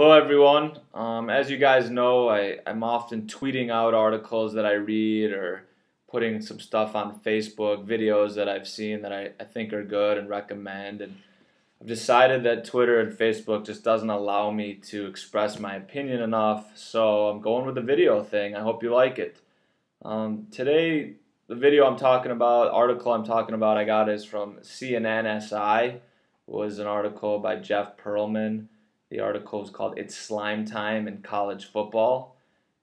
Hello everyone. As you guys know, I'm often tweeting out articles that I read or putting some stuff on Facebook, videos that I've seen that I think are good and recommend. And I've decided that Twitter and Facebook just doesn't allow me to express my opinion enough, so I'm going with the video thing. I hope you like it. Today, the video I'm talking about, article I'm talking about, I got is from CNN-SI. It was an article by Jeff Pearlman. The article is called "It's Slime Time in College Football."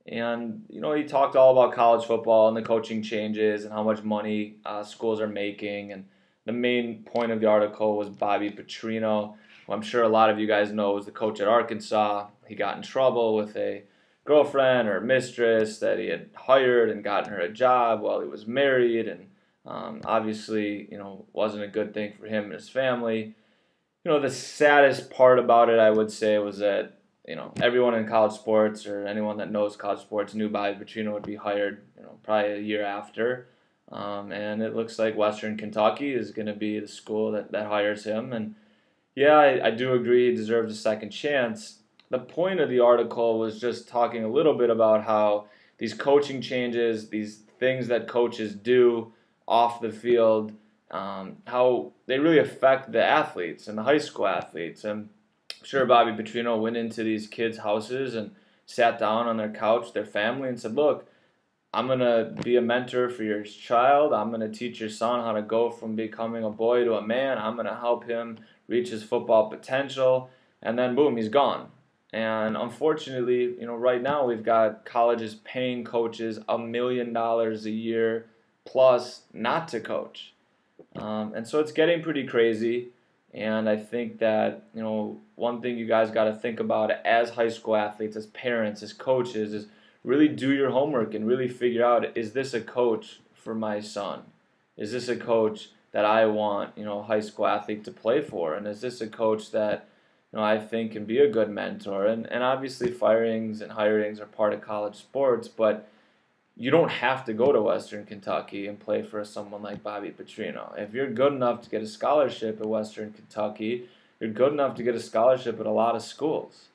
And, he talked all about college football and the coaching changes and how much money schools are making. And the main point of the article was Bobby Petrino, who I'm sure a lot of you guys know was the coach at Arkansas. He got in trouble with a girlfriend or mistress that he had hired and gotten her a job while he was married. And obviously, wasn't a good thing for him and his family. The saddest part about it, I would say, was that, everyone in college sports or anyone that knows college sports knew Bobby Petrino would be hired, probably a year after. And it looks like Western Kentucky is going to be the school that hires him. And yeah, I do agree he deserves a second chance. The point of the article was just talking a little bit about how these coaching changes, these things that coaches do off the field, how they really affect the athletes and the high school athletes. And I'm sure Bobby Petrino went into these kids' houses and sat down on their couch, their family, and said, look, I'm going to be a mentor for your child. I'm going to teach your son how to go from becoming a boy to a man. I'm going to help him reach his football potential. And then, boom, he's gone. And unfortunately, right now we've got colleges paying coaches $1 million a year plus not to coach. And so it's getting pretty crazy, and I think that, one thing you guys got to think about as high school athletes, as parents, as coaches, is really do your homework and really figure out, is this a coach for my son? Is this a coach that I want, a high school athlete to play for? And is this a coach that, I think can be a good mentor? And obviously firings and hirings are part of college sports, but you don't have to go to Western Kentucky and play for someone like Bobby Petrino. If you're good enough to get a scholarship at Western Kentucky, you're good enough to get a scholarship at a lot of schools.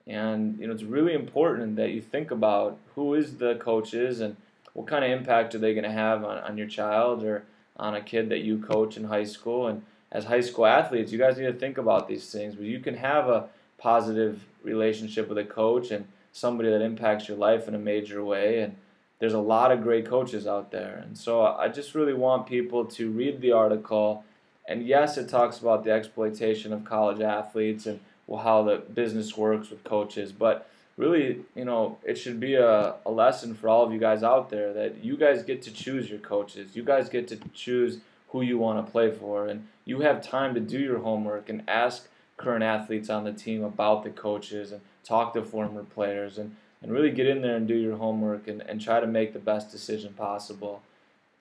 And it's really important that you think about who is the coaches and what kind of impact are they going to have on your child or on a kid that you coach in high school. And as high school athletes, you guys need to think about these things. But you can have a positive relationship with a coach and somebody that impacts your life in a major way. And there's a lot of great coaches out there. And so I just really want people to read the article. And yes, it talks about the exploitation of college athletes and how the business works with coaches. But really, it should be a lesson for all of you guys out there that you guys get to choose your coaches. You guys get to choose who you want to play for. And you have time to do your homework and ask current athletes on the team about the coaches and talk to former players and really get in there and do your homework and try to make the best decision possible.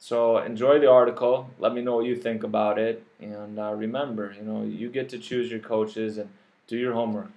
So enjoy the article. Let me know what you think about it. And remember, you get to choose your coaches and do your homework.